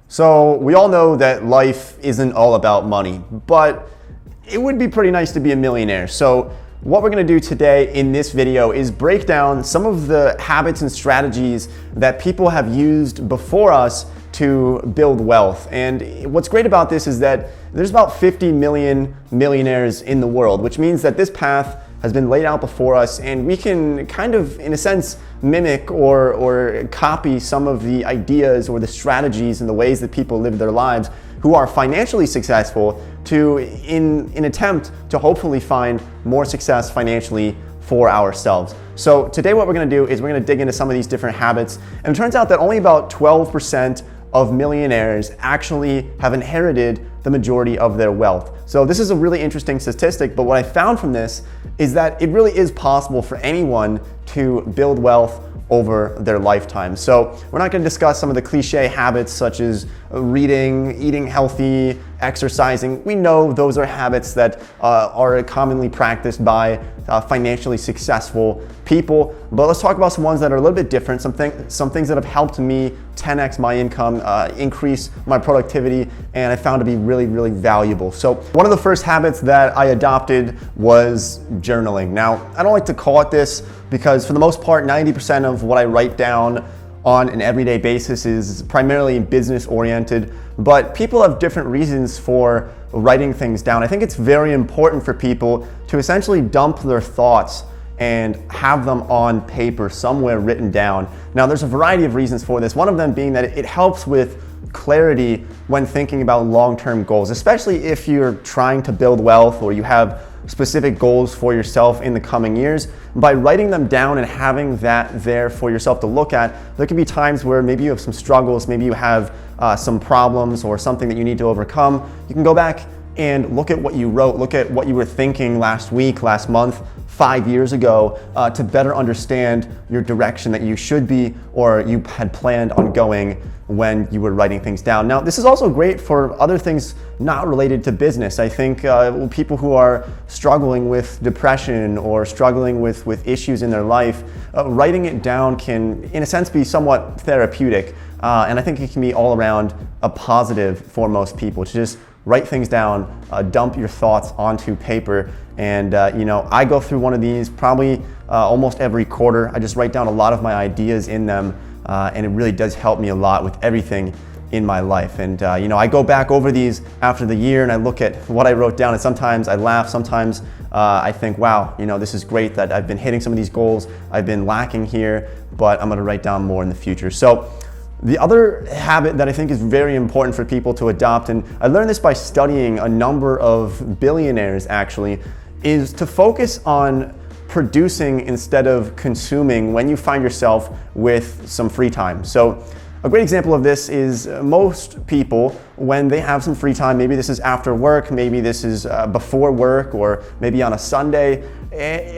So we all know that life isn't all about money, but it would be pretty nice to be a millionaire. So what we're going to do today in this video is break down some of the habits and strategies that people have used before us to build wealth. And what's great about this is that there's about 50 million millionaires in the world, which means that this path has been laid out before us, and we can kind of, in a sense, mimic or copy some of the ideas or the strategies and the ways that people live their lives who are financially successful in an attempt to hopefully find more success financially for ourselves. So today what we're going to do is we're going to dig into some of these different habits, and it turns out that only about 12% of millionaires actually have inherited the majority of their wealth. So this is a really interesting statistic, but what I found from this is that it really is possible for anyone to build wealth over their lifetime. So we're not going to discuss some of the cliche habits such as reading, eating healthy, exercising. We know those are habits that are commonly practiced by financially successful people, but let's talk about some ones that are a little bit different, some things that have helped me 10x my income, increase my productivity, and I found to be really, really valuable. So one of the first habits that I adopted was journaling. Now, I don't like to call it this because for the most part, 90% of what I write down on an everyday basis is primarily business oriented, but people have different reasons for writing things down. I think it's very important for people to essentially dump their thoughts and have them on paper somewhere written down. Now, there's a variety of reasons for this. One of them being that it helps with clarity when thinking about long-term goals, especially if you're trying to build wealth or you have specific goals for yourself in the coming years. By writing them down and having that there for yourself to look at, there can be times where maybe you have some struggles, maybe you have some problems or something that you need to overcome. You can go back and look at what you wrote, look at what you were thinking last week, last month, 5 years ago, to better understand your direction that you should be or you had planned on going when you were writing things down. Now, this is also great for other things not related to business. I think people who are struggling with depression or struggling with issues in their life, writing it down can, in a sense, be somewhat therapeutic. And I think it can be all around a positive for most people to just write things down, dump your thoughts onto paper. And I go through one of these probably almost every quarter. I just write down a lot of my ideas in them, and it really does help me a lot with everything in my life. And I go back over these after the year and I look at what I wrote down, and sometimes I laugh, sometimes I think, wow, this is great that I've been hitting some of these goals. I've been lacking here, but I'm gonna write down more in the future. So the other habit that I think is very important for people to adopt, and I learned this by studying a number of billionaires actually, is to focus on producing instead of consuming when you find yourself with some free time. So a great example of this is most people, when they have some free time, maybe this is after work, maybe this is before work, or maybe on a Sunday,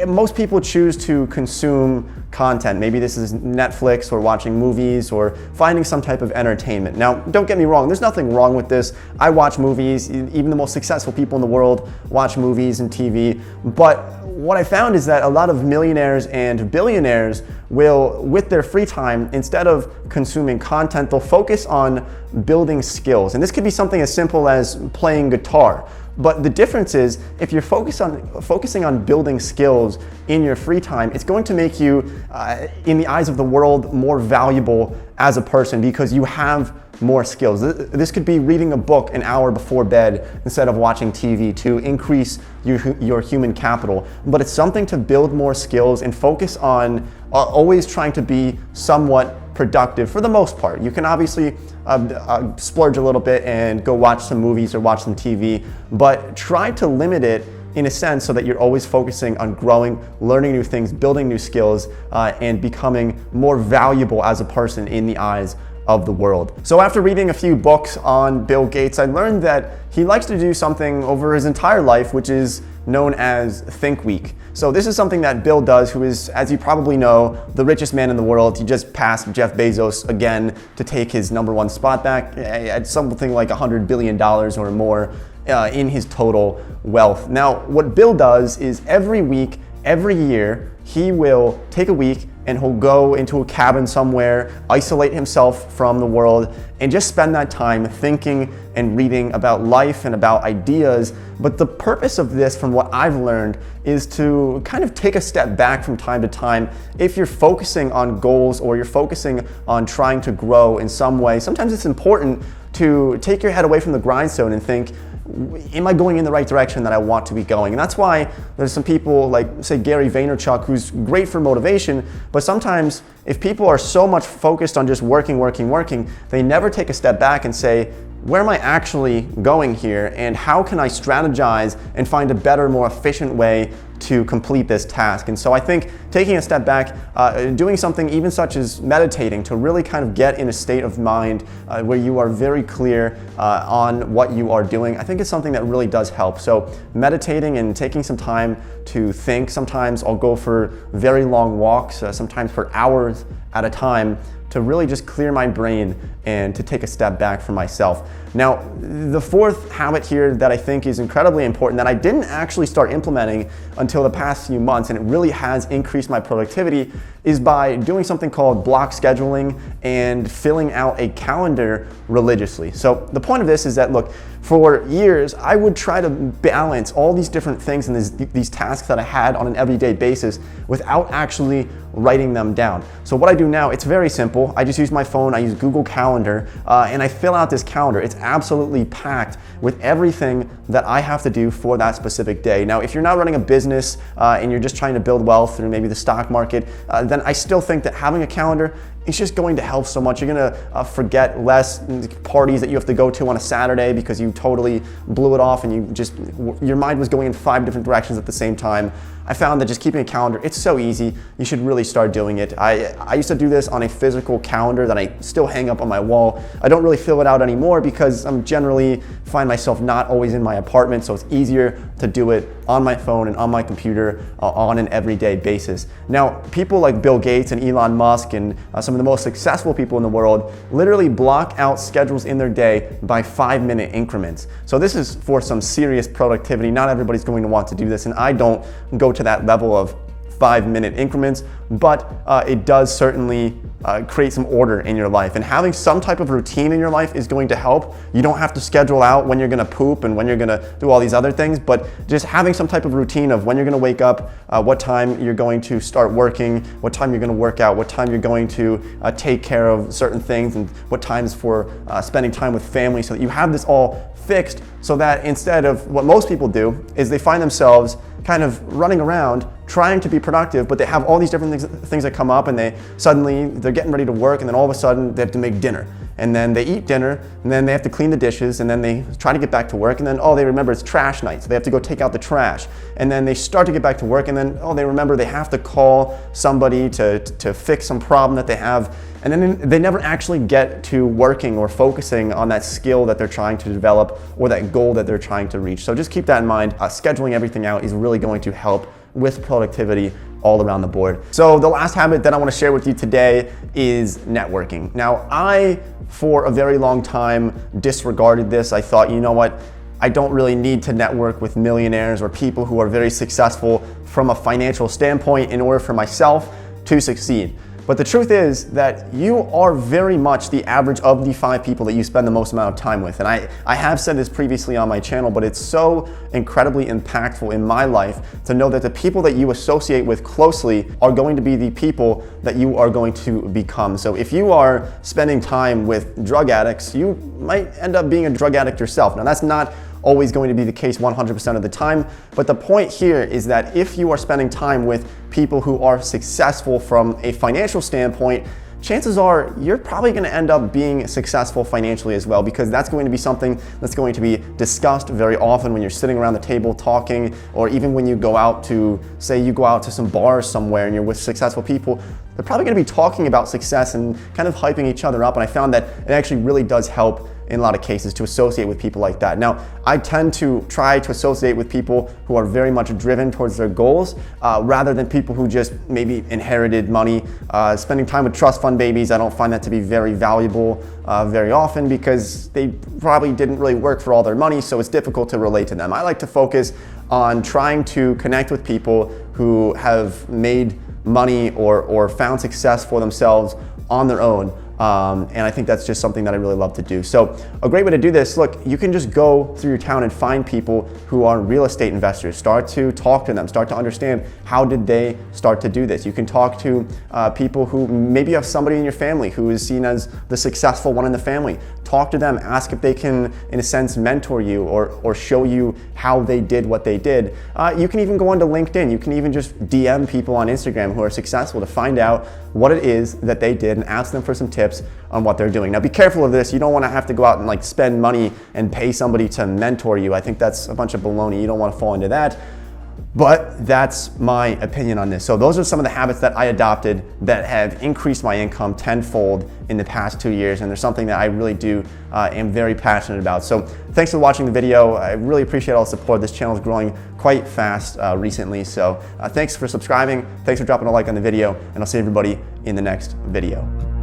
most people choose to consume content. Maybe this is Netflix or watching movies or finding some type of entertainment. Now, don't get me wrong, there's nothing wrong with this. I watch movies, even the most successful people in the world watch movies and TV, but what I found is that a lot of millionaires and billionaires will, with their free time, instead of consuming content, they'll focus on building skills. And this could be something as simple as playing guitar. But the difference is, if you're focusing on building skills in your free time, it's going to make you, in the eyes of the world, more valuable as a person because you have more skills. This could be reading a book an hour before bed instead of watching TV to increase your human capital. But it's something to build more skills and focus on always trying to be somewhat productive for the most part. You can obviously splurge a little bit and go watch some movies or watch some TV, but try to limit it in a sense so that you're always focusing on growing, learning new things, building new skills, and becoming more valuable as a person in the eyes of the world. So after reading a few books on Bill Gates, I learned that he likes to do something over his entire life, which is known as Think Week. So this is something that Bill does, who is, as you probably know, the richest man in the world. He just passed Jeff Bezos again to take his #1 spot back at something like $100 billion or more in his total wealth. Now, what Bill does is every week, every year, he will take a week and he'll go into a cabin somewhere, isolate himself from the world, and just spend that time thinking and reading about life and about ideas. But the purpose of this, from what I've learned, is to kind of take a step back from time to time. If you're focusing on goals or you're focusing on trying to grow in some way, sometimes it's important to take your head away from the grindstone and think, am I going in the right direction that I want to be going? And that's why there's some people like, say, Gary Vaynerchuk, who's great for motivation, but sometimes if people are so much focused on just working, they never take a step back and say, where am I actually going here, and how can I strategize and find a better, more efficient way to complete this task? And so I think taking a step back, doing something even such as meditating to really kind of get in a state of mind where you are very clear on what you are doing, I think is something that really does help. So meditating and taking some time to think. Sometimes I'll go for very long walks, sometimes for hours at a time, to really just clear my brain and to take a step back for myself. Now, the fourth habit here that I think is incredibly important that I didn't actually start implementing until the past few months, and it really has increased my productivity, is by doing something called block scheduling and filling out a calendar religiously. So the point of this is that, look, for years, I would try to balance all these different things and these tasks that I had on an everyday basis without actually writing them down. So what I do now, it's very simple. I just use my phone, I use Google Calendar, and I fill out this calendar. It's absolutely packed with everything that I have to do for that specific day. Now, if you're not running a business and you're just trying to build wealth through maybe the stock market, then I still think that having a calendar, it's just going to help so much. You're gonna forget less parties that you have to go to on a Saturday because you totally blew it off and your mind was going in 5 different directions at the same time. I found that just keeping a calendar, it's so easy. You should really start doing it. I used to do this on a physical calendar that I still hang up on my wall. I don't really fill it out anymore because I'm generally find myself not always in my apartment, so it's easier to do it on my phone and on my computer on an everyday basis. Now, people like Bill Gates and Elon Musk and some of the most successful people in the world literally block out schedules in their day by 5-minute increments. So this is for some serious productivity. Not everybody's going to want to do this, and I don't go to that level of 5-minute increments, but it does certainly create some order in your life. And having some type of routine in your life is going to help. You don't have to schedule out when you're gonna poop and when you're gonna do all these other things, but just having some type of routine of when you're gonna wake up, what time you're going to start working, what time you're gonna work out, what time you're going to take care of certain things, and what times for spending time with family, so that you have this all fixed, so that instead of what most people do is they find themselves kind of running around trying to be productive, but they have all these different things that come up, and they're getting ready to work, and then all of a sudden they have to make dinner, and then they eat dinner, and then they have to clean the dishes, and then they try to get back to work, and then they remember it's trash night, so they have to go take out the trash, and then they start to get back to work, and then they remember they have to call somebody to fix some problem that they have, and then they never actually get to working or focusing on that skill that they're trying to develop or that goal that they're trying to reach. So just keep that in mind. Scheduling everything out is really going to help with productivity all around the board. So the last habit that I want to share with you today is networking. Now, I, for a very long time, disregarded this. I thought, you know what? I don't really need to network with millionaires or people who are very successful from a financial standpoint in order for myself to succeed. But the truth is that you are very much the average of the 5 people that you spend the most amount of time with. And I have said this previously on my channel, but it's so incredibly impactful in my life to know that the people that you associate with closely are going to be the people that you are going to become. So if you are spending time with drug addicts, you might end up being a drug addict yourself. Now, that's not always going to be the case 100% of the time, but the point here is that if you are spending time with people who are successful from a financial standpoint, chances are you're probably going to end up being successful financially as well, because that's going to be something that's going to be discussed very often when you're sitting around the table talking, or even when you go out to, say you go out to some bars somewhere and you're with successful people. They're probably going to be talking about success and kind of hyping each other up, and I found that it actually really does help in a lot of cases to associate with people like that. Now, I tend to try to associate with people who are very much driven towards their goals, rather than people who just maybe inherited money. Spending time with trust fund babies, I don't find that to be very valuable very often, because they probably didn't really work for all their money, so it's difficult to relate to them. I like to focus on trying to connect with people who have made money or found success for themselves on their own. And I think that's just something that I really love to do. So a great way to do this, look, you can just go through your town and find people who are real estate investors. Start to talk to them, start to understand how did they start to do this. You can talk to people who maybe you have somebody in your family who is seen as the successful one in the family. Talk to them, ask if they can, in a sense, mentor you or show you how they did what they did. You can even go onto LinkedIn. You can even just DM people on Instagram who are successful to find out what it is that they did and ask them for some tips on what they're doing. Now be careful of this. You don't want to have to go out and like spend money and pay somebody to mentor you. I think that's a bunch of baloney. You don't want to fall into that. But that's my opinion on this. So those are some of the habits that I adopted that have increased my income tenfold in the past 2 years. And there's something that I really do am very passionate about. So thanks for watching the video. I really appreciate all the support. This channel is growing quite fast recently. So thanks for subscribing. Thanks for dropping a like on the video, and I'll see everybody in the next video.